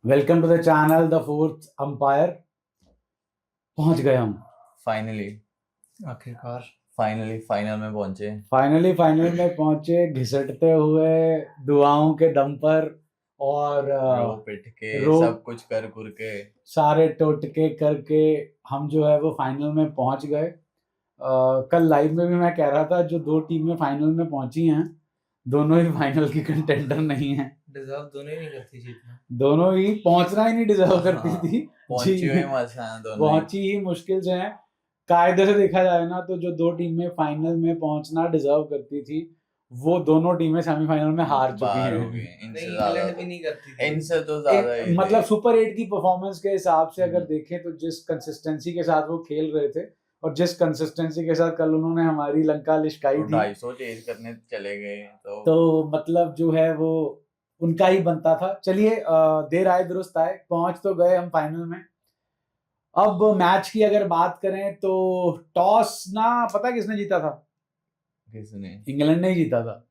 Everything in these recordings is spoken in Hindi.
Welcome to the channel the fourth umpire. पहुंच गए हम फाइनली आखिरकार फाइनल में पहुंचे। फाइनल में पहुंचे, घिसटते हुए दुआओं के दम पर और रो पिट के सब कुछ कर के सारे टोटके करके हम जो है वो फाइनल में पहुंच गए। कल लाइव में भी मैं कह रहा था, जो दो टीमें फाइनल में पहुंची हैं दोनों ही फाइनल की कंटेंडर नहीं है। डिजर्व दोनों ही नहीं करती जीतना, दोनों ही पहुंचना ही नहीं डिजर्व करती थी। पहुंची ही मुश्किल से है। कायदे से देखा जाए ना तो जो दो टीमें फाइनल में पहुंचना डिजर्व करती थी वो दोनों टीमें सेमीफाइनल में हार चुकी हैं। इंग्लैंड भी नहीं करती थी। इनसे तो ज्यादा मतलब सुपर 8 की परफॉर्मेंस के हिसाब से अगर देखें तो जिस कंसिस्टेंसी के साथ वो खेल रहे थे और जिस कंसिस्टेंसी के साथ कल उन्होंने हमारी लंका लिश्काई थी, 250 चेज करने चले गए तो मतलब जो है वो उनका ही बनता था। चलिए, देर आए दुरुस्त आए, पहुंच तो गए हम फाइनल में। अब मैच की अगर बात करें तो टॉस ना पता है किसने जीता था? किसने? इंग्लैंड ने ही जीता था।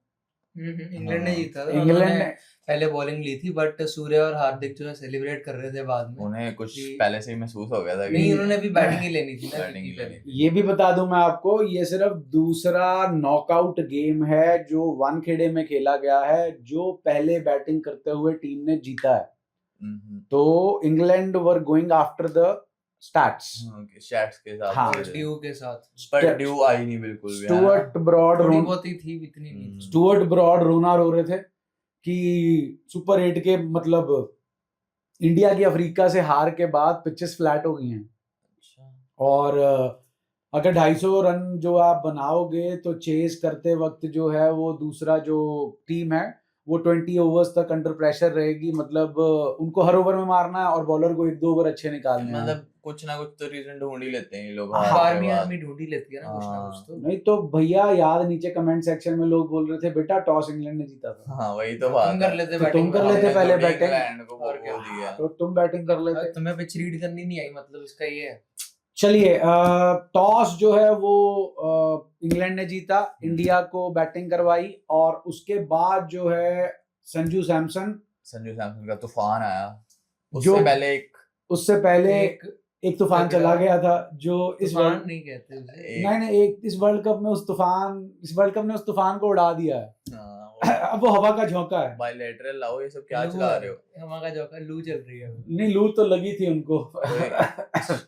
इंग्लैंड ने जीता था। इंग्लैंड ने पहले बॉलिंग ली थी, बट सूर्य और हार्दिक जो है सेलिब्रेट कर रहे थे बाद में। उन्हें कुछ पहले से ही महसूस हो गया था कि नहीं, उन्होंने भी बैटिंग ही लेनी थी ना। ये भी बता दूं मैं आपको, ये सिर्फ दूसरा नॉकआउट गेम है जो वानखेड़े में खेला गया है जो पहले बैटिंग करते हुए टीम ने जीता है। तो England were going after the stats के साथ। हाँ, ड्यू के साथ, पर ड्यू आई नहीं बिल्कुल भी। स्टुअर्ट ब्रॉड बहुत ही थी, इतनी नहीं। स्टुअर्ट ब्रॉड रोना रो रहे थे कि सुपर 8 के मतलब इंडिया की अफ्रीका से हार के बाद पिचेस फ्लैट हो गई हैं। और अगर 250 रन जो आप बनाओगे तो चेस करते वक्त जो है वो दूसरा जो टीम है वो 20 ओवर्स तक अंडर प्रेशर रहेगी। मतलब उनको हर ओवर में मारना है और बॉलर को 1-2 ओवर अच्छे निकालने हैं। मतलब कुछ ना कुछ तो रीजन ढूंढ ही लेते हैं ये लोग। आर्मी ढूंढ ही लेती है ना कुछ ना कुछ तो। नहीं तो भैया याद, नीचे कमेंट सेक्शन में लोग बोल रहे थे बेटा टॉस इंग्लैंड ने जीता था। हाँ वही तो बात। तुम कर लेते तो तुम कर लेते पहले बैटिंग, इंग्लैंड को बोल दिया तो तुम बैटिंग कर लेते। तुम्हें पिच रीड करनी नहीं आई, मतलब इसका ये है। चलिए, टॉस जो है वो इंग्लैंड ने जीता, इंडिया को बैटिंग करवाई और उसके बाद जो है संजू सैमसन का तूफान आया। उससे पहले एक तूफान चला गया था जो इस वर्ल्ड नहीं कहते उसे। नहीं इस वर्ल्ड कप में उस तूफान को उड़ा दिया है। अब वो हवा का झोंका है। बायलैटरल लाओ, ये सब क्या चला रहे हो? हवा का झोंका, लू चल रही है। नहीं, लू तो लगी थी उनको।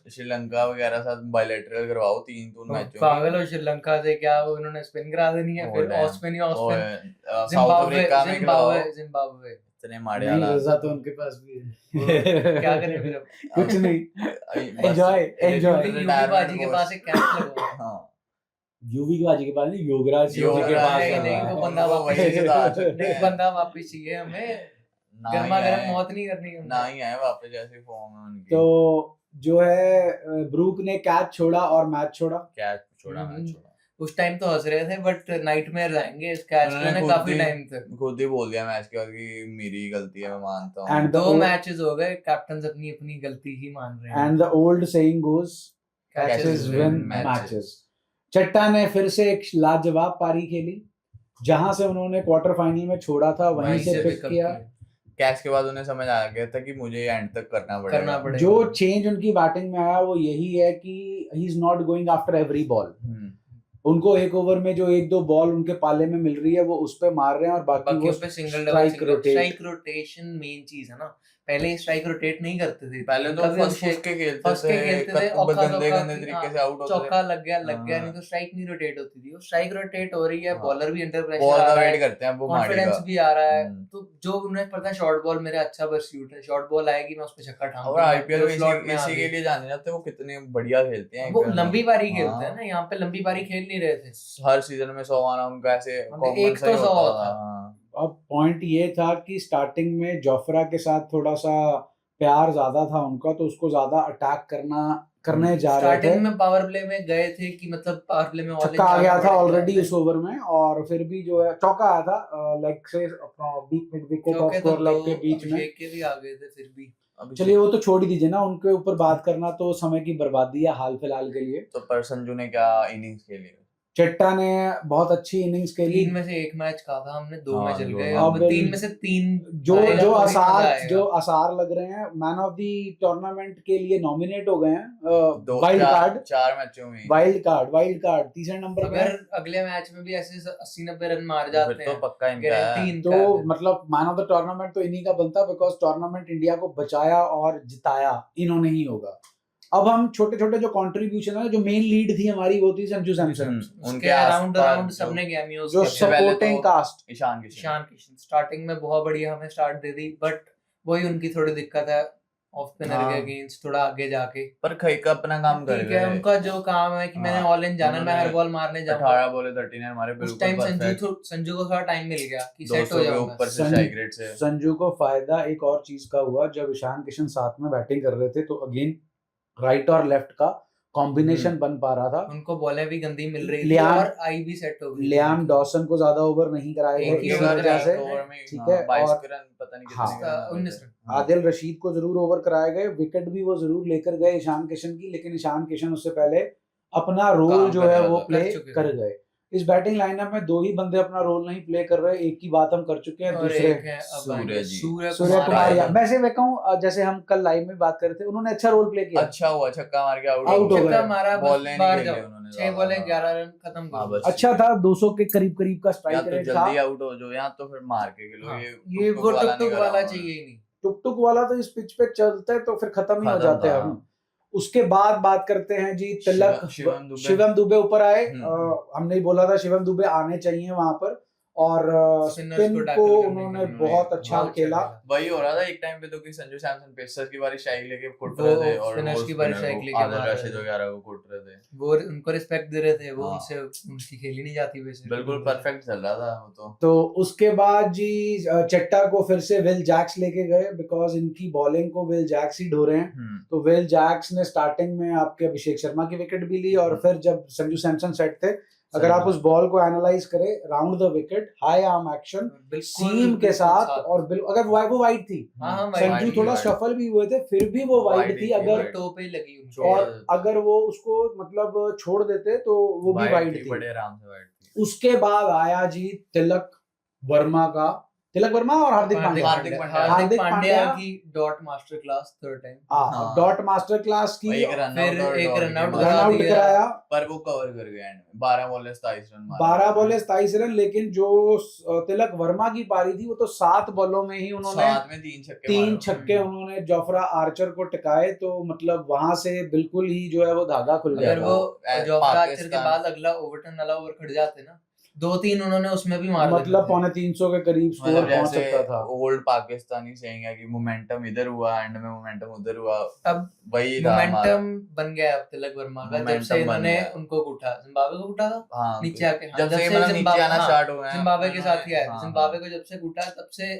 श्रीलंका वगैरह साथ बायलैटरल करवाओ 3 मैचों। पागल हो, श्रीलंका से क्या उन्होंने स्पिन करा देनी है, फिर ऑस्पिन साउथ अफ्रीका में जिम्बाब्वे इतने मारे रजा तो उनके पास भी है। क्या करें फिर? कुछ नहीं, एंजॉय। यूवी बाजी के पास एक कैंप लगा। हाँ, यूवी की बाजी के पास नहीं, योगराज के पास नहीं, वो बंदा बंदा वापस चाहिए हमें। गर्मा गर्म मौत नहीं करनी है ना ही आए वापस ऐसे फॉर्म में उनकी। तो जो है ब्रूक ने कैच छोड़ा और मैच छोड़ा। उस टाइम तो हंस रहे थे, बट नाइटमेयर आएंगे इस कैच में काफी टाइम तक। खुद ही बोल दिया मैच के बाद कि मेरी गलती है, मैं मानता हूं। एंड 2 मैचेस हो गए, कैप्टन अपनी अपनी गलती ही मान रहे हैं। And the old saying goes, catches win matches. चट्टा ने फिर से एक लाजवाब पारी खेली, जहां से उन्होंने क्वार्टर फाइनल में छोड़ा था वहीं से पिक किया। कैच के बाद उन्हें समझ आ गया था कि मुझे एंड तक करना पड़ेगा। जो चेंज उनकी बैटिंग में आया वो यही है कि he is not going after every ball. उनको एक ओवर में जो 1-2 बॉल उनके पाले में मिल रही है वो उस पे मार रहे हैं और बाकी वो स्ट्राइक रोटेशन मेन चीज है ना। पहले स्ट्राइक रोटेट नहीं करते थे, पहले तो फंस के खेलते थे, गंदे तरीके से आउट होते थे। चौका लग गया, नहीं तो स्ट्राइक नहीं रोटेट होती थी। वो स्ट्राइक रोटेट हो रही है, बॉलर भी अंडर प्रेशर आ रहा है, करते हैं, वो कॉन्फिडेंस भी आ रहा है। तो जो उन्हें पता है शॉर्ट बॉल मेरा अच्छा परस्यूट है, शॉर्ट बॉल आएगी मैं उस पे छक्का ठाऊंगा। और आईपीएल में इसी के लिए जाने जाते हैं, वो कितने बढ़िया खेलते हैं। वो लंबी पारी खेलते हैं ना, यहाँ पे लंबी पारी खेल नहीं रहे थे। हर सीजन में 100 आना उनका ऐसे एक तो 100 होता था। अब पॉइंट ये था कि स्टार्टिंग में जोफ्रा के साथ थोड़ा सा प्यार ज्यादा था उनका, तो उसको ज्यादा अटैक करने जा रहे थे। स्टार्टिंग में पावर प्ले में गए थे कि मतलब पावर प्ले में छक्का आ गया था ऑलरेडी उस ओवर में, और फिर भी जो है चौका आया था लेग से बीच मिड विकेट और स्कोर लेग के बीच में के भी आ गए थे फिर भी। चलिए वो तो छोड़ ही दीजिए ना, उनके ऊपर बात करना तो समय की बर्बादी है हाल फिलहाल के लिए। तो पर संजू ने क्या इनिंग्स खेली? चट्टा ने बहुत अच्छी इनिंग्स खेली। 3 में से 1 मैच कहा था हमने, 2 हाँ, में चल दो गए, में। अब अब 3 में से 3 जो आएगा जो तो भी मजा आसार आएगा। जो आसार लग रहे हैं मैन ऑफ द टूर्नामेंट के लिए नॉमिनेट हो गए हैं। दो वाइल्ड कार्ड 4 मैचों में वाइल्ड कार्ड तीसरे नंबर पे है। अगर अगले मैच में भी ऐसे 80-90 रन मार फिर जाते तो हैं, पक्का इनका गारंटी है। इनका तो है फिर। मतलब मैन ऑफ द टूर्नामेंट तो इन्हीं का बनता, बिकॉज टूर्नामेंट इंडिया को बचाया और जिताया इन्होंने ही होगा। अब हम छोटे छोटे जो कंट्रीब्यूशन है, जो मेन लीड थी हमारी, वो थी संजू सैमसन। उसके उनके अराउंड आसपास सबने कैमियोज जो किए थे। सब- पहले सपोर्टिंग तो कास्ट, ईशान किशन ईशान किशन स्टार्टिंग में बहुत बढ़िया हमें स्टार्ट दे दी, बट वही उनकी थोड़ी दिक्कत है ऑफ स्पिनर हाँ। के अगेंस्ट, थोड़ा आगे जाके। पर खई का अपना काम कर ठीक है, गए। उनका जो काम है कि मैंने हाँ, ऑल इन जाना है, मैं हर उन्होंने बॉल मारने जाऊंगा। 18 बॉले 13 हमारे उस बिल्कुल टाइम परफेक्ट। संजू को थोड़ा टाइम मिल गया कि सेट 200 हो के जाऊंगा। ऊपर से स्ट्राइक रेट से। संजू को फायदा एक और चीज का हुआ, जब ईशान किशन साथ में बैटिंग कर रहे थे तो अगेन राइट और लेफ्ट का कॉम्बिनेशन बन पा रहा था। उनको बॉलें भी गंदी मिल रही थी लियाम- और आई भी सेट हो गई। लियाम डॉसन को ज्यादा ओवर नहीं कराए एक गए ही इसी ओवर वजह कराया से, था। ओवर में ठीक हाँ, है। 22 और के रन पता नहीं हाँ, कितने के रन 19 हुए थे। रन। आदिल रशीद को जरूर ओवर कराए गए, विकेट भी वो जरूर लेकर गए ईशान किशन की, लेकिन ईशान किशन उससे पहले अपना रोल काम जो कर है रहा वो था, प्ले कर चुके कर गए। इस बैटिंग लाइनअप में 2 ही बंदे अपना रोल नहीं प्ले कर रहे, एक की बात हम कर चुके हैं, और दूसरे एक है अब सूर्य जी। सूर्य कुमार आया। यादव। वैसे मैं कहूँ, जैसे हम कल लाइव में बात कर रहे थे, उन्होंने अच्छा रोल प्ले किया। अच्छा हुआ छक्का मार के आउट Out हो छक्का गए। मारा, बॉल बस नहीं बाहर खेली जाओ, उन्होंने 6 बॉलें हाँ। 11 रन खत्म हाँ, करो। बस। अच्छा था, 200 के करीब करीब का या स्ट्राइक तो रेट था। जल्दी आउट हो जाओ या तो फिर मार के खेलो। हाँ, ये ये वो टुक-टुक वाला टुक नहीं वाला करा चाहिए ही नहीं। टुक टुक वाला तो इस पिच पे चलता है तो फिर खत्म ही हो खत्म जाते हैं था। हम। उसके बाद बात करते हैं जी तिलक। शिवम दुबे ऊपर आए। हम्म। हमने ही बोला था शिवम दुबे आने चाहिए वहां पर, और Spinners स्पिन को को tackle करने उन्होंने के लिए बहुत अच्छा बहुत खेला। वही हो रहा था एक टाइम पे तो कि संजू सैमसन पेसर्स की बारी स्ट्राइक लेके कुट वो रहे थे और spinners वो की बारी spinner strike को लेके आदिल मार रहे रशीद थे। वगैरह को कुट रहे थे। वो उनको रिस्पेक्ट दे रहे थे, वो हाँ। उनसे उनकी खेली नहीं जाती वैसे। बिल्कुल परफेक्ट चल रहा था वो तो उसके बाद जी चट्टा को फिर से विल जैक्स लेके गए, बिकॉज इनकी बॉलिंग को विल जैक्स ही ढो रहे हैं। तो विल जैक्स ने स्टार्टिंग में आपके अभिषेक शर्मा की विकेट भी ली, और फिर जब संजू सैमसन सेट थे, अगर आप उस बॉल को एनालाइज करें, round the wicket high arm action seam के साथ, और अगर वो वाइड थी, संजू थोड़ा शफल भी हुए थे, फिर भी वो वाइड थी। अगर टो पे ही लगी उनको। और अगर वो उसको मतलब छोड़ देते तो वो भी वाइड थी। बड़े आराम से वाइड थी। उसके बाद आया जी तिलक वर्मा और हार्दिक पांड्या की dot master class third time. हाँ। डॉट मास्टर क्लास की, एक रन रन रन आउट कराया, पर वो कवर कर गया एंड में 12 बॉल 27 रन मारे। 12 बॉल 27 रन। लेकिन जो तिलक वर्मा की पारी थी वो तो 7 बॉलों में ही उन्होंने 7 में 3 छक्के उन्होंने जोफ्रा आर्चर को टिकाए। तो मतलब वहां से बिल्कुल ही जो है वो धागा खुल गया। अगर वो जोफ्रा आर्चर के बाद अगला ओवरटर्न वाला ओवर खड़ जाते ना, 2-3 उन्होंने उसमें भी मार मतलब 350 के करीब स्कोर पहुंच सकता था। ओल्ड पाकिस्तानी सेइंग है कि मोमेंटम इधर हुआ एंड में मोमेंटम उधर हुआ। अब वही था मोमेंटम बन गया अब तिलक वर्मा का, जब से इन्होंने उनको कूटा, जिम्बाब्वे को कूटा था। हाँ, नीचे आके जब से मतलब नीचे आना स्टार्ट हो गया जिम्बाब्वे के साथ ही आया। हाँ, जिम्बाब्वे को जब से कूटा तब से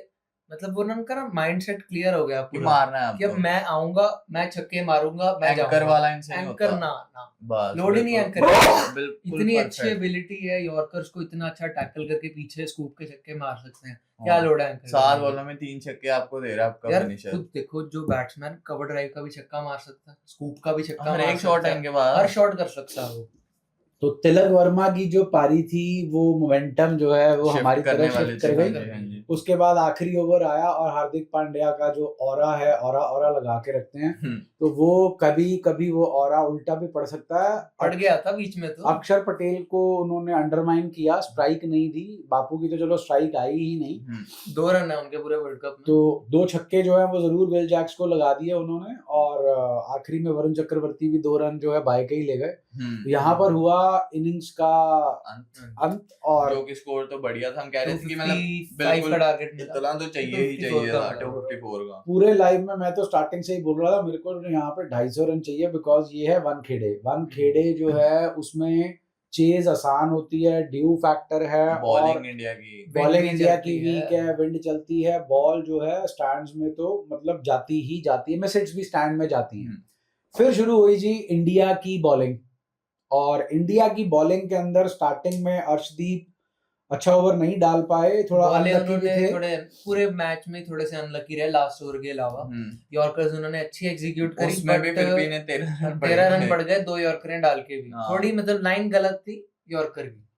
मतलब वो उनका ना माइंडसेट क्लियर हो गया कि पूरा मारना है कि अब मैं आऊंगा, मैं छक्के मारूंगा, मैं जाऊंगा। एंकर वाला इनसे नहीं एंकर होता। ना बस लोड ही नहीं एंकर। बिल्कुल इतनी perfect। अच्छी एबिलिटी है, यॉर्कर्स को इतना अच्छा टैकल करके पीछे स्कूप के छक्के मार सकते हैं। क्या लोड है एंकर? 7 बॉलों में 3 छक्के आपको दे रहा है आपका यार फिनिशर। खुद देखो, जो बैट्समैन कवर ड्राइव का भी छक्का मार सकता है, स्कूप का भी छक्का हर मार एक शॉट सकता है, के बाद हर शॉट कर सकता है वो। तो तिलक वर्मा की जो पारी थी वो मोमेंटम जो है वो हमारी तरफ शिफ्ट कर गई। उसके बाद आखिरी ओवर आया और हार्दिक पांड्या का जो ऑरा है, ऑरा लगा के रखते हैं, तो वो कभी वो ऑरा उल्टा भी पड़ सकता है। पड़ गया था बीच में तो। अक्षर पटेल को उन्होंने अंडरमाइन किया, स्ट्राइक नहीं दी। बापू की तो चलो स्ट्राइक आई ही नहीं। 2 रन है उनके पूरे वर्ल्ड कप में। तो 2 छक्के जो है वो जरूर विल जैक्स को लगा दिए उन्होंने, और आखिरी में वरुण चक्रवर्ती भी 2 रन जो है बाय के ही ले गए। यहाँ पर हुआ इनिंग्स का अंत, और जो कि स्कोर तो बढ़िया था। हम कह रहे थे कि मतलब 255 का टारगेट मिला, इतना तो चाहिए ही चाहिए था 254 का। पूरे लाइव में मैं तो स्टार्टिंग से ही बोल रहा था मेरे को यहाँ पे 250 रन चाहिए, बिकॉज ये है वनखेड़े जो है उसमें चेज आसान होती है, ड्यू फैक्टर है, बॉलिंग इंडिया की वीक है, विंड चलती है, बॉल जो है स्टैंड्स में तो मतलब जाती ही जाती है, मिसेट्स भी स्टैंड में जाती हैं। फिर शुरू हुई जी इंडिया की बॉलिंग, और इंडिया की बॉलिंग के अंदर स्टार्टिंग में अर्शदीप अच्छा ओवर नहीं डाल पाए, थोड़ा अनलकी भी थे। थोड़े पूरे मैच में थोड़े से अनलकी रहे लास्ट ओवर के अलावा। यॉर्कर्स उन्होंने अच्छी एग्जीक्यूट करी, उसमें भी फिर भी ने 13 रन बढ़ गए 2 यॉर्करें डाल के भी। थोड़ी मतलब लाइन गलत थी यॉर्कर की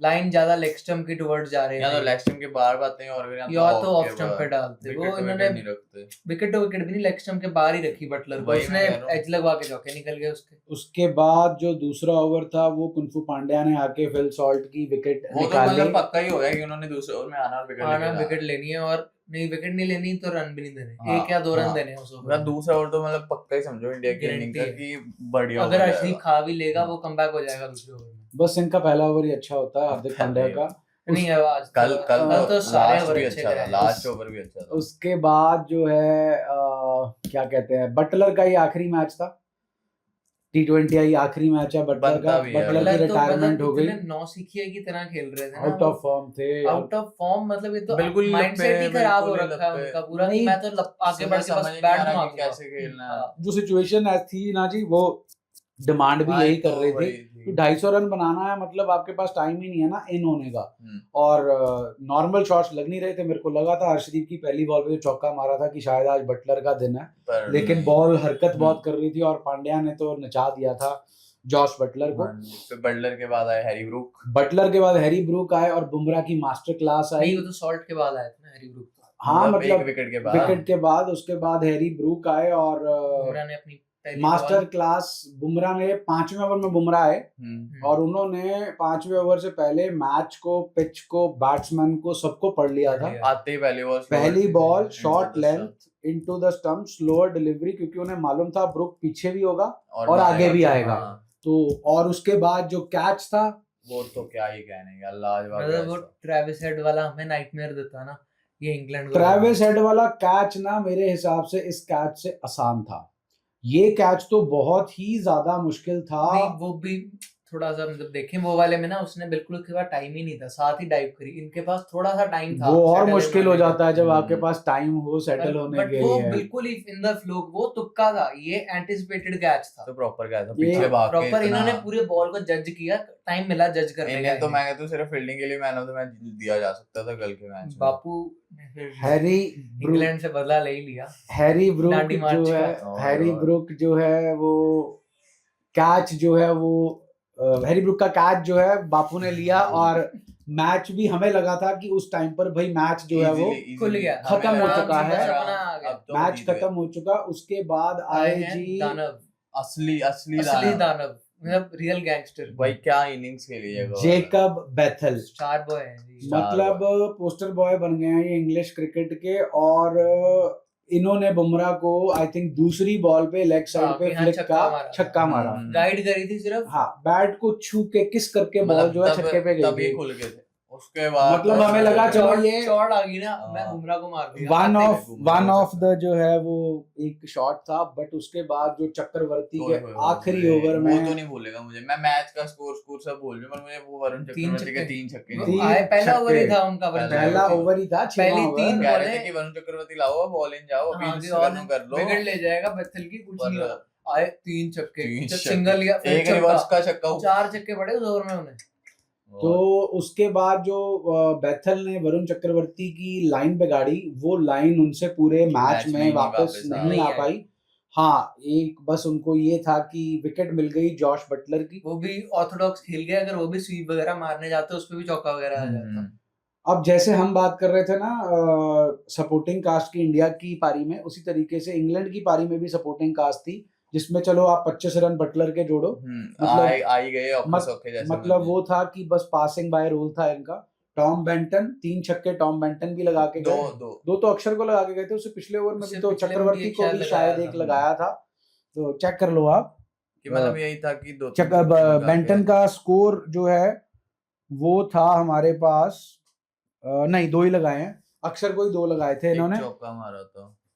लाइन ज्यादा लेग स्टंप की टुवर्ड्स जा रहे या तो थे लेग स्टंप के बाहर बातें हैं और या तो ऑफ स्टंप पे डालते। वो इन्होंने नहीं रखते। विकेट तो विकेट भी नहीं, लेग स्टंप के बाहर ही रखी बटलर को, वही उसने मैं कह रहा हूँ। एज लगवा के चौके निकल गए उसके। उसके बाद जो दूसरा ओवर था वो कुंफू पांड्या ने आके फिल सॉल्ट की विकेट वो तो निकाली। मतलब पक्का ही हो गया कि उन्होंने दूसरे ओवर में आना और विकेट आना लेके विकेट लेनी है, और नहीं विकेट नहीं लेनी तो रन भी नहीं देने, हाँ, 1 या 2 रन हाँ। देने हैं उस ओवर मतलब में। दूसरा ओवर तो मतलब पक्का ही समझो इंडिया की इनिंग का गारंटी है। कि बढ़िया अगर हो अर्शदीप जाएगा। खा भी लेगा वो कमबैक हो जाएगा दूसरे ओवर में। बस इनका पहला ओवर ही अच्छा होता है हार्दिक पांड्या का। नहीं है आज कल तो सारे लास्ट ओवर भी अच्छे अच्छा था, गए। लास्ट ओवर भी अच्छा था। उसके बाद जो है क्या कहते हैं, बटलर का ही आखिरी मैच था, T20 आई आखिरी मैच है बटलर बनता का। भी है। बटलर की तो रिटायरमेंट हो गई, इतने नौसिखिए की तरह खेल रहे थे ना, आउट ऑफ फॉर्म थे। आउट ऑफ फॉर्म, मतलब ये तो बिल्कुल माइंडसेट ही लपे, खराब हो बिल्कुल ही रखा है लपे। उनका पूरा कि नहीं, मैं तो आगे बढ़ के समझ बस नहीं आ बैट रहा कि मारूंगा। कैसे खेलना है। हाँ। जो सिचुएशन थी ना जी, वो डिमांड भी हाँ, यही तो कर रही वही थी थी। कि 250 रन बनाना है, मतलब आपके पास टाइम ही नहीं है ना इन होने का। हम्म। और नॉर्मल शॉट्स लग नहीं रहे थे। मेरे को लगा था हर्षदीप की पहली बॉल पे जो चौका मारा था कि शायद आज बटलर का दिन है, पर लेकिन नहीं। बॉल हरकत बहुत कर रही थी और पांड्या ने तो नचा दिया था जॉश बटलर को। फिर बटलर के बाद आए हैरी ब्रूक। बटलर के बाद हैरी ब्रूक आए और बुमराह की मास्टर क्लास आई। नहीं वो तो सॉल्ट के बाद आए थे ना हैरी ब्रूक तो। हाँ एक मतलब विकेट के बाद। विकेट के बाद उसके बाद हैरी ब्रूक आए और बुमराह ने अपनी पहली मास्टर बॉल क्लास बुमराह ने 5वें ओवर में बुमराह आए और उन्होंने 5वें ओवर से पहले मैच को, पिच को, बैट्समैन को, सबको पढ़ लिया था। आते ही पहली ball into short the length into the stump, slower delivery, क्योंकि उन्हें मालूम था ब्रूक पीछे भी होगा और आगे भी आएगा। हाँ, तो और उसके बाद जो कैच था वो तो क्या ही कहने यार, लाजवाब मतलब catch वो था। ट्रेविस हेड वाला हमें नाइटमेयर देता ना, ये इंग्लैंड को ट्रेविस हेड वाला कैच ना मेरे हिसाब से इस कैच से आसान था। ये कैच तो बहुत ही ज्यादा मुश्किल था। नहीं वो भी थोड़ा सा मतलब देखें वो वाले में ना उसने बिल्कुल उसके पास टाइम ही नहीं था, साथ ही डाइव करी। इनके पास थोड़ा सा टाइम था, वो और settle मुश्किल हो होने का। जाता है जब आपके पास टाइम हो सेटल होने बट के वो लिए। बिल्कुल ही इन द फ्लो, वो तुक्का था, ये एंटिसिपेटेड कैच था। तो प्रॉपर क्या था, ये पीछे भाग के प्रॉपर इतना। इन्होंने पूरे बॉल को जज किया, टाइम मिला जज करने का। इन्हें तो मैं कहता हूं सिर्फ फील्डिंग के लिए मैन ऑफ द मैच दिया जा सकता था कल के मैच में। बापू ने फिर हैरी इंग्लैंड से बदला ले ही लिया। हैरी ब्रूक डांडी जो मार्च है, का। हैरी ब्रूक जो है वो कैच जो है वो हैरी ब्रूक का कैच जो है बापू ने लिया और मैच भी हमें लगा था कि उस टाइम पर भाई मैच जो है वो खुल गया, खत्म हो चुका है। अब तो मैच जीत गए। खत्म हो चुका। उसके बाद आए आए हैं जी दानव, असली असली दानव, मतलब रियल गैंगस्टर, भाई क्या इनिंग्स खेली है जेकब बेथल। स्टार बॉय है जी। Star मतलब पोस्टर बॉय बन गए हैं ये इंग्लिश क्रिकेट के। और इन्होंने बुमराह को आई थिंक दूसरी बॉल पे लेग साइड पे फ्लिक का छक्का मारा। गाइड करी थी सिर्फ, हाँ बैट को छू के किस करके बॉल जो है छक्के पे गई थी। खुल गए थे। उसके बाद मतलब हमें लगा चलो ये शॉट आ गई ना, मैं बुमराह को मार दिया। वन ऑफ द जो है वो एक शॉट था। बट उसके बाद जो चक्रवर्ती के आखिरी ओवर में, वो तो नहीं भूलेगा मुझे। मैं मैच का स्कोर सब भूल रहा हूं, पर मुझे वो वरुण चक्रवर्ती के 3 छक्के आए, पहला ओवर ही था उनका, पहला ओवर ही था, पहली 3 कह रहे थे कि वरुण चक्रवर्ती लाओ बॉल इन जाओ अभी खत्म कर लो, विकेट ले जाएगा बेथल की, कुछ नहीं होगा। आए 3 छक्के, छक्के। सिंगल लिया, एक रिवर्स का छक्का, 4 छक्के पड़े उस ओवर में उन्हें। तो उसके बाद जो बेथल ने वरुण चक्रवर्ती की लाइन पे गाड़ी, वो लाइन उनसे पूरे मैच में वापस नहीं आ पाई। हाँ एक बस उनको ये था कि विकेट मिल गई जॉश बटलर की, वो भी ऑर्थोडॉक्स खेल गए। अगर वो भी स्वीप वगैरह मारने जाते उस पे भी चौका वगैरह आ जाता। अब जैसे हम बात कर रहे थे ना सपोर्टिंग कास्ट की इंडिया की पारी में, उसी तरीके से इंग्लैंड की पारी में भी सपोर्टिंग कास्ट थी, जिसमें चलो आप 25 रन बटलर के जोड़ो, मतलब वो था कि बस पासिंग बाय रूल था इनका। टॉम बेंटन 3 छक्के, टॉम बेंटन भी लगा के गए, दो तो अक्षर को लगा के गए थे। उससे पिछले ओवर में भी तो चक्रवर्ती को भी शायद एक लगाया था, तो चेक कर लो आप कि मतलब यही था कि बेंटन का स्कोर जो है वो था हमारे पास नहीं 2 ही लगाए हैं, अक्षर को ही 2 लगाए थे इन्होंने।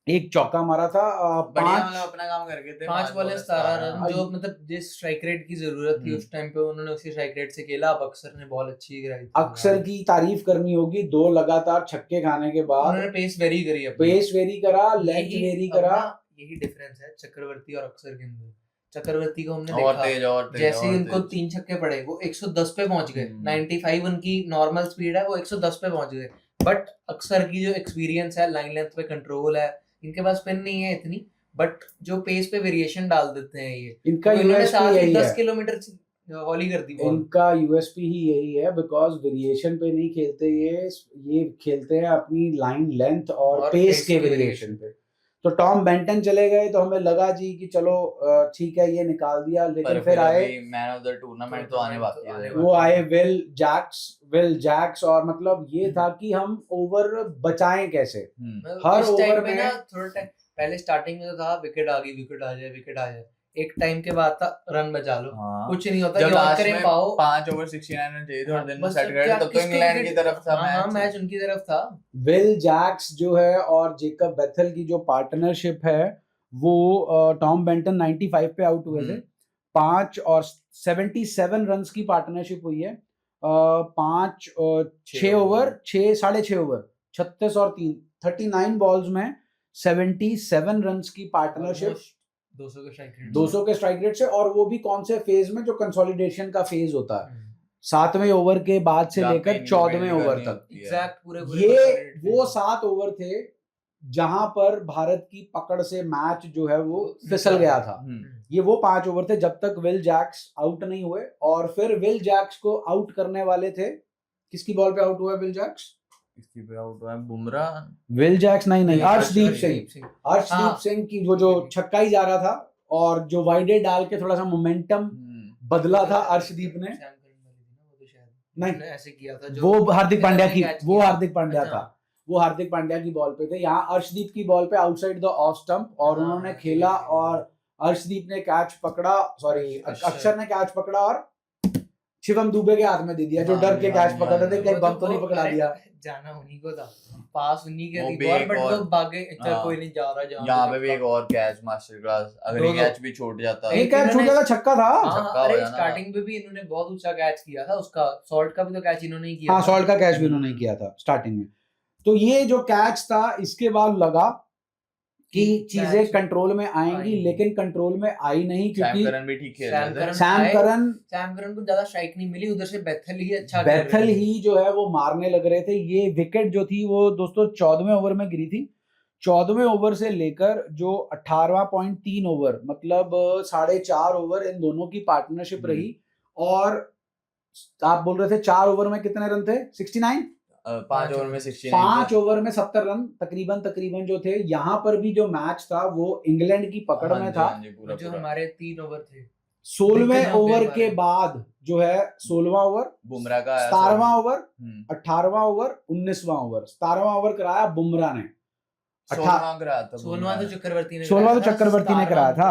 एक चौका मारा था 5 अपना काम करके थे, 5 बॉल 17 रन, जो मतलब जिस स्ट्राइक रेट की जरूरत थी उस टाइम पे उन्होंने उसी स्ट्राइक रेट से खेला। अब अक्षर ने बॉल अच्छी गिराई थी। अक्षर की तारीफ करनी होगी, 2 लगातार छक्के खाने के बाद उन्होंने पेस वेरी करी, पेस वेरी करा, लेंथ वेरी करा। यही डिफरेंस है चक्रवर्ती और अक्षर के अंदर। चक्रवर्ती को हमने देखा जैसे ही उनको 3 छक्के पड़े वो 110 पे पहुंच गए, 95 उनकी नॉर्मल स्पीड है, वो 110 पे पहुंच गए। बट अक्षर की जो एक्सपीरियंस है, लाइन लेंथ पे कंट्रोल है, इनके पास स्पिन नहीं है इतनी, बट जो पेस पे वेरिएशन डाल देते हैं ये, इनका इन्होंने साथ ही 10 किलोमीटर हॉली कर दी बॉल। इनका यूएसपी ही यही है, बिकॉज वेरिएशन पे नहीं खेलते ये खेलते हैं अपनी लाइन लेंथ और पेस के वेरिएशन पे। तो टॉम बेंटन चले गए तो हमें लगा जी कि चलो ठीक है ये निकाल दिया, लेकिन फिर आए मैन ऑफ द टूर्नामेंट तो आने बाकी है। वो आए विल जैक्स और मतलब ये था कि हम ओवर बचाएं कैसे। हर ओवर में ना थोड़ा टाइम पहले स्टार्टिंग में तो था विकेट आ गई, विकेट आ जाए, एक टाइम के बाद था रन बचा लो। कुछ नहीं होता, जब लास्ट में में पाओ 5 ओवर 69 रन चाहिए थे और दिन में सेट कर तब तो इंग्लैंड की तरफ था मैच उनकी तरफ था। विल जैक्स जो है और जेकब बेथल की जो पार्टनरशिप है वो टॉम बेंटन 95 पे आउट हुए थे, 5 और 77 रन्स की पार्टनरशिप हुई है। 5 6 ओवर 6.5 ओवर 36 और 3 39 बॉल्स में 77 रन्स की पार्टनरशिप, 200 के स्ट्राइक रेट से, और वो भी कौन से फेज में, जो कंसोलिडेशन का फेज होता है 7वें ओवर के बाद से लेकर 14वें ओवर तक। एग्जैक्ट पूरे ये वो 7 ओवर थे जहां पर भारत की पकड़ से मैच जो है वो फिसल गया था। ये वो 5 ओवर थे जब तक विल जैक्स आउट नहीं हुए, और फिर विल जैक्स को आउट करने वाले थे, किसकी बॉल पे आउट हुआ विल जैक्स? इसकी पे आउट हुआ बुमराह, विल जैक्स नहीं अर्शदीप सिंह की वो जो छक्का ही जा रहा था और जो वाइडेड डाल के थोड़ा सा मोमेंटम बदला था अर्शदीप ने, नहीं ऐसे किया था वो हार्दिक पांड्या की, वो हार्दिक पांड्या था, वो हार्दिक पांड्या की बॉल पे थे। यहाँ अर्शदीप की बॉल पे आउटसाइड द ऑफ स्टंप और उन्होंने खेला और अर्शदीप ने कैच पकड़ा, सॉरी अक्षर ने कैच पकड़ा और शिवम दुबे के हाथ में दे दिया, जो डर के कैच पकड़ रहे थे, कहीं बम तो नहीं पकड़ा दिया। जाना उन्हीं को था, पास उन्हीं के थी बॉल, बट वो भागे, इतना कोई नहीं जा रहा। यहाँ पे भी एक और कैच मास्टर क्लास, अगर ये कैच भी छूट जाता, एक कैच छूट जाता, छक्का था। अरे स्टार्टिंग पे भी इन्होंने बहुत ऊंचा कैच किया था, उसका सॉल्ट का भी तो कैच इन्होंने ही किया। हाँ, सॉल्ट का कैच भी इन्होंने किया था स्टार्टिंग में। तो ये जो कैच था, इसके बाद लगा कि चीजें कंट्रोल में आएंगी, लेकिन कंट्रोल में आई नहीं, क्योंकि सैम करन भी ठीक खेल रहे थे। सैम करन को ज्यादा स्ट्राइक नहीं मिली, उधर से बेथल ही अच्छा, बेथल ही जो है वो मारने लग रहे थे। ये विकेट जो थी वो दोस्तों 14वें ओवर में गिरी थी। 14वें ओवर से लेकर जो 18.3 ओवर, मतलब 4.5 ओवर इन दोनों की पार्टनरशिप रही। और आप बोल रहे थे 4 ओवर में कितने रन थे? 69। 5 ओवर में 69, 5 ओवर में 70 रन तकरीबन जो थे। यहाँ पर भी जो मैच था वो इंग्लैंड की पकड़ में था, जो हमारे 3 ओवर थे। 16वें ओवर के बाद जो है 16वां ओवर बुमराह का, 17वां ओवर 18वां ओवर 19वां ओवर। 17वां ओवर कराया बुमराह ने, 16वां तो चक्रवर्ती ने कराया था,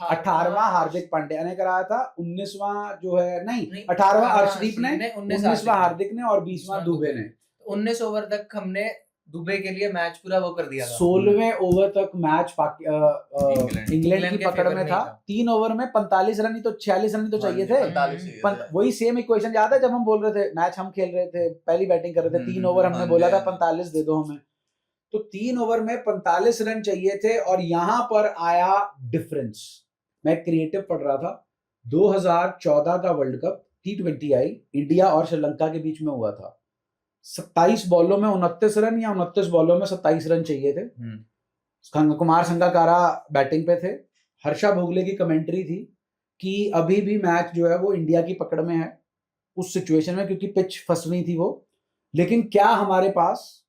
18वां हार्दिक पांड्या ने कराया था, 19वां जो है नहीं 18वां अर्शदीप ने, 19वां हार्दिक ने और 20वां दुबे ने। 19 ओवर तक हमने दुबे के लिए मैच पूरा वो कर दिया था। 16वें ओवर तक मैच इंग्लैंड की पकड़ में था। 3 ओवर में 45 रन ही तो 46 रन ही तो चाहिए थे। वही सेम इक्वेशन याद है जब हम बोल रहे थे, मैच हम खेल रहे थे, पहली बैटिंग कर रहे थे, 3 ओवर हमने बोला था 45 दे दो हमें, तो 3 ओवर में 45 रन चाहिए थे। और यहां पर आया डिफरेंस। मैं क्रिएटिव पढ़ रहा था, 2014 का वर्ल्ड कप T20 आई, इंडिया और श्रीलंका के बीच में हुआ था। 27 बॉलों में 29 रन या 29 बॉलों में 27 रन चाहिए थे। कुमार संगकारा बैटिंग पे थे। हर्षा भोगले की कमेंट्री थी कि अभी भी मैच जो है वो इंडिया की पकड़ में है उस सिचुएशन में, क्योंकि पिच फंसनी थी वो। लेकिन क्या हमारे पास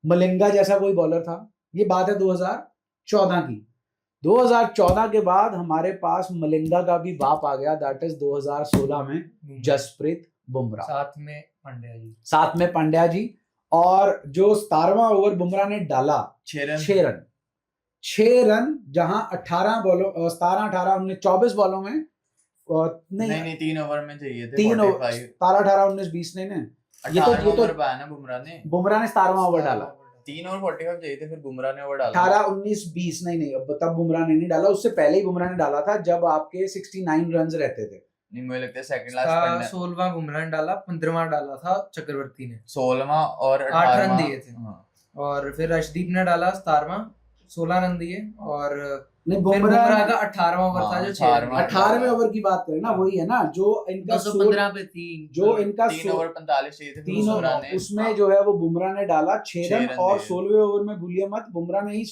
मलिंगा जैसा कोई बॉलर था? ये बात है 2014 की। 2014 के बाद हमारे पास मलिंगा का भी बाप आ गया, दैट इज 2016 में जसप्रीत बुमराह, साथ में पांड्या जी। और जो 17वां ओवर बुमराह ने डाला 6 रन, जहां 18 बॉलों 17 18 19 24 बॉलों में नहीं 3 ओवर में चाहिए थे, 3 ओवर 17 18 19 20 नहीं ये तो बुमराह ने 17वां ओवर डाला, 3 ओवर 45 चाहिए थे, फिर बुमराह ने ओवर डाला 18 19 20 नहीं अब तब बुमराह ने नहीं डाला, उससे पहले ही बुमराह ने डाला था जब आपके 69 रन रहते थे। नहीं, मुझे लगता है सेकंड लास्ट 16वां बुमराह ने डाला, 15वां डाला था चक्रवर्ती ने, 16वां और 8 रन दिए थे। और फिर अर्शदीप ने डाला 17वां, 16 रन दिए और नहीं, फिर बुमराह बुमराह का 18वां ओवर था जो 6 रन 18वें ओवर की बात करें ना, वही है ना जो इनका 215 पे 3 जो इनका 3 ओवर 45 चाहिए थे, फिर 3 बुमराह ने उसमें जो है वो बुमराह ने डाला 6 6 रन रन और दिए। 16वें ओवर में भूलिए मत बुमराह ने ही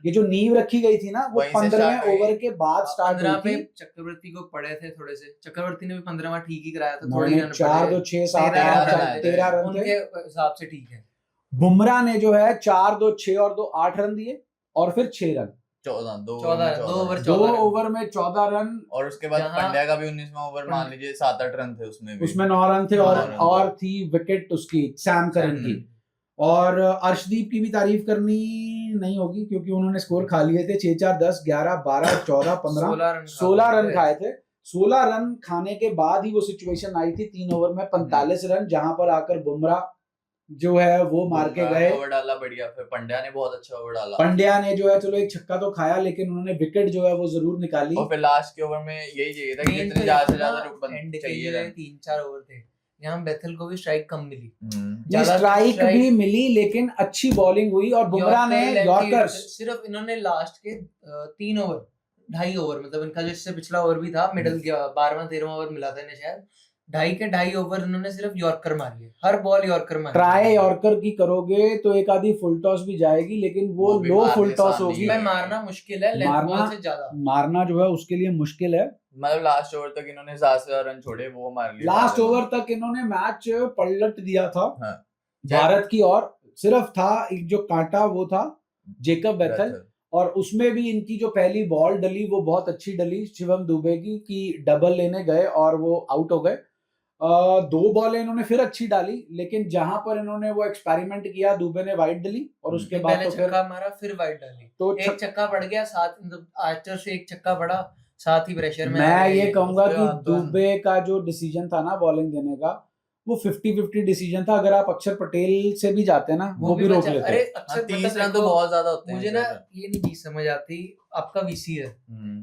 ये जो नींव रखी गई थी ना वो वहीं से 15वें start हुई। ओवर के बाद स्टार्ट 15 हुई पे थी। चक्रवर्ती को पड़े थे थोड़े से, चक्रवर्ती ने भी 15वां ठीक ही कराया था, नहीं, थोड़ी नहीं, रन 4 पड़े, 2 6 7 13 8 रन 4 आए 13 रन थे। उनके हिसाब से ठीक है। बुमराह ने जो है 4 2 6 और 2 8 रन दिए और फिर 6 रन 14 2 ओवर में 14 रन और उसके बाद जहाँ- पंड्या का भी 19वां ओवर मान लीजिए 7-8 रन थे उसमें भी। उसमें 9 रन थे 9 और रन थे। और थी विकेट उसकी सैम करन की। और अर्शदीप की भी तारीफ करनी नहीं होगी क्योंकि उन्होंने स्कोर खा लिए थे 6 4 10 11 12 14 15 16 रन खाए थे। 16 रन खाने के बाद ही वो सिचुएशन आई थी 3 ओवर में 45 रन, जहां पर आकर बुमराह जो है वो मार के गए। ओवर डाला बढ़िया, फिर पंड्या ने बहुत अच्छा ओवर डाला। पंड्या ने जो है चलो एक छक्का तो खाया लेकिन उन्होंने विकेट जो है वो जरूर निकाली। और फिर लास्ट के ओवर में यही चाहिए था कि जितने ज्यादा से ज्यादा रुक चाहिए रन। 3-4 ओवर थे, यहाँ बेथल को भी स्ट्राइक कम मिली, स्ट्राइक भी मिली लेकिन अच्छी बॉलिंग हुई और बुमराह ने यॉर्कर्स सिर्फ इन्होंने लास्ट के 3 ओवर 2.5 ओवर, मतलब इनका जो इससे पिछला ओवर भी था मिडिल 12वां 13वां ओवर मिला था इन्हें शायद, 2.5 ओवर इन्होंने सिर्फ यॉर्कर मारी है, हर बॉल यॉर्कर मारी। ट्राई यॉर्कर की करोगे तो एक आधी फुल टॉस भी जाएगी लेकिन वो लो फुल टॉस होगी। मारना मुश्किल है, लेंथ बॉल से ज्यादा मारना जो है उसके लिए मुश्किल है। मतलब लास्ट ओवर तक इन्होंने 7 से ज्यादा रन छोड़े, वो मार लिए। लास्ट ओवर तक इन्होंने मैच पलट दिया था हाँ। भारत की ओर। सिर्फ था एक जो कांटा वो था जेकब बेथल, और उसमें भी इनकी जो पहली बॉल डली वो बहुत अच्छी डली शिवम दुबे की डबल लेने गए और वो आउट हो गए। 2 बॉलें इन्होंने फिर अच्छी डाली लेकिन जहां पर इन्होंने वो एक्सपेरिमेंट किया दुबे ने वाइड डली और उसके बाद तो छक्का मारा फिर वाइड डाली, तो एक छक्का पड़ गया, साथ आर्चर से एक छक्का पड़ा, साथ ही प्रेशर में। मैं ये कहूंगा कि दुबे का जो डिसीजन था ना बॉलिंग देने का वो 50-50 डिसीजन था। अगर आप अक्षर पटेल से भी जाते ना वो भी रोक लेते। अरे अक्षर 30 रन तो बहुत ज्यादा होते हैं। मुझे ना ये नहीं चीज समझ आती, आपका वीसी है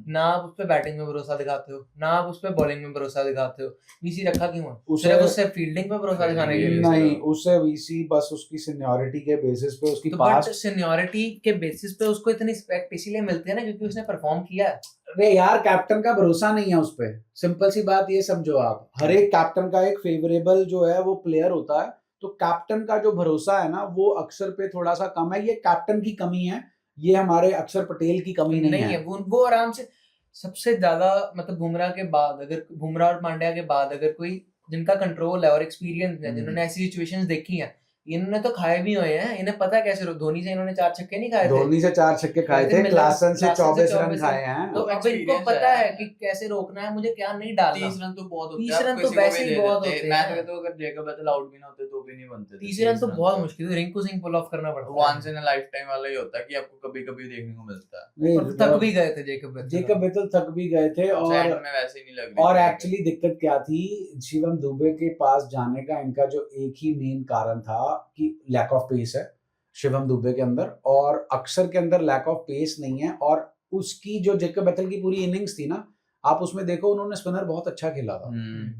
ना, आप उस पे बैटिंग में भरोसा दिखाते हो ना, आप उस पे बॉलिंग में भरोसा दिखाते हो, वीसी रखा क्यों है? उससे फील्डिंग पे भरोसा दिखाने के लिए नहीं, उससे वीसी बस उसकी सीनियरिटी के बेसिस पे उसकी पास्ट सीनियरिटी के बेसिस पे उसको इतनी रिस्पेक्ट इसीलिए मिलती है ना क्योंकि उसने परफॉर्म किया है। अरे यार कैप्टन का भरोसा नहीं है उस पे, सिंपल सी बात ये समझो आप। हर एक कैप्टन का एक फेवरेबल जो है वो प्लेयर होता है, तो कैप्टन का जो भरोसा है ना वो अक्षर पे थोड़ा सा कम है। ये कैप्टन की कमी है, ये हमारे अक्षर पटेल की कमी नहीं है। वो आराम से सबसे ज्यादा, मतलब बुमराह के बाद, अगर बुमराह और पांड्या के बाद अगर कोई जिनका कंट्रोल है और एक्सपीरियंस है, जिन्होंने ऐसी सिचुएशंस देखी हैं, इन्होंने तो खाए भी हुए हैं, इन्हें पता है कैसे। धोनी से इन्होंने 4 छक्के नहीं खाए थे, धोनी से 4 छक्के खाए थे, क्लासन से 24 रन खाए हैं। तो अब इनको पता है कि कैसे रोकना है, मुझे क्या नहीं डालना। 30 रन तो बहुत होते हैं, 30 रन तो वैसे ही बहुत होते हैं। मैं तो कहता हूं अगर जेकब बेथल आउट भी ना होते तो भी नहीं बनते। 30 रन तो बहुत मुश्किल है, रिंकू सिंह पुल ऑफ करना पड़ता है। Once in a lifetime वाला ही होता है कि आपको कभी-कभी देखने को मिलता है। और थक भी गए थे जेकब बेथल, थक भी गए थे। और में वैसे ही नहीं लग रही। और एक्चुअली दिक्कत क्या थी, शिवम दुबे के पास जाने का इनका जो एक ही मेन कारण था कि लैक ऑफ पेस है शिवम दुबे के अंदर, और अक्षर के अंदर लैक ऑफ पेस नहीं है। और उसकी जो जेकब बेथल की पूरी इनिंग्स थी ना, आप उसमें देखो उन्होंने स्पिनर बहुत अच्छा खेला था,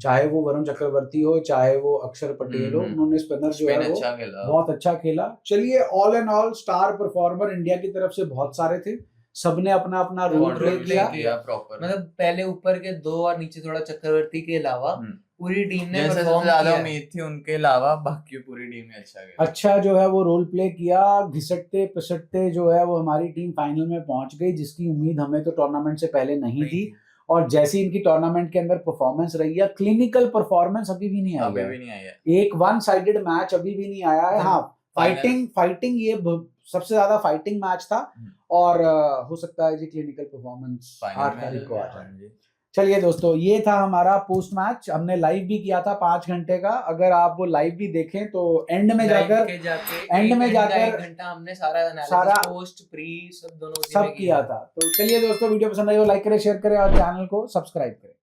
चाहे वो वरुण चक्रवर्ती हो चाहे वो अक्षर पटेल हो, उन्होंने स्पिनर जो है वो बहुत अच्छा खेला। चलिए, all and all star performer India की तरफ से बहुत सारे थे, सबने अपना अपना रोल प्ले किया प्रॉपर। मतलब पहले ऊपर के 2 और नीचे थोड़ा चक्रवर्ती के अलावा पूरी टीम ने परफॉर्म किया। ज्यादा उम्मीद थी उनके अलावा, बाकी पूरी टीम ने अच्छा जो है वो रोल प्ले किया। घिसटते पिसटते जो है वो हमारी टीम फाइनल में पहुंच गई, जिसकी उम्मीद हमें तो टूर्नामेंट से पहले नहीं थी। और जैसी इनकी टूर्नामेंट के अंदर परफॉर्मेंस रही है, क्लिनिकल परफॉर्मेंस अभी भी नहीं आई है। एक वन साइडेड मैच अभी भी नहीं आया है। हाँ, फाइटिंग ये सबसे ज्यादा फाइटिंग मैच था, और हो सकता है जी क्लिनिकल परफॉर्मेंस 8 तारीख को आ जाए। चलिए दोस्तों, ये था हमारा पोस्ट मैच, हमने लाइव भी किया था 5 घंटे का। अगर आप वो लाइव भी देखें तो एंड में जाकर 1 घंटा हमने सारा पोस्ट प्री सब दोनों सब किया था। तो चलिए दोस्तों, वीडियो पसंद आई हो लाइक करें, शेयर करें और चैनल को सब्सक्राइब करें।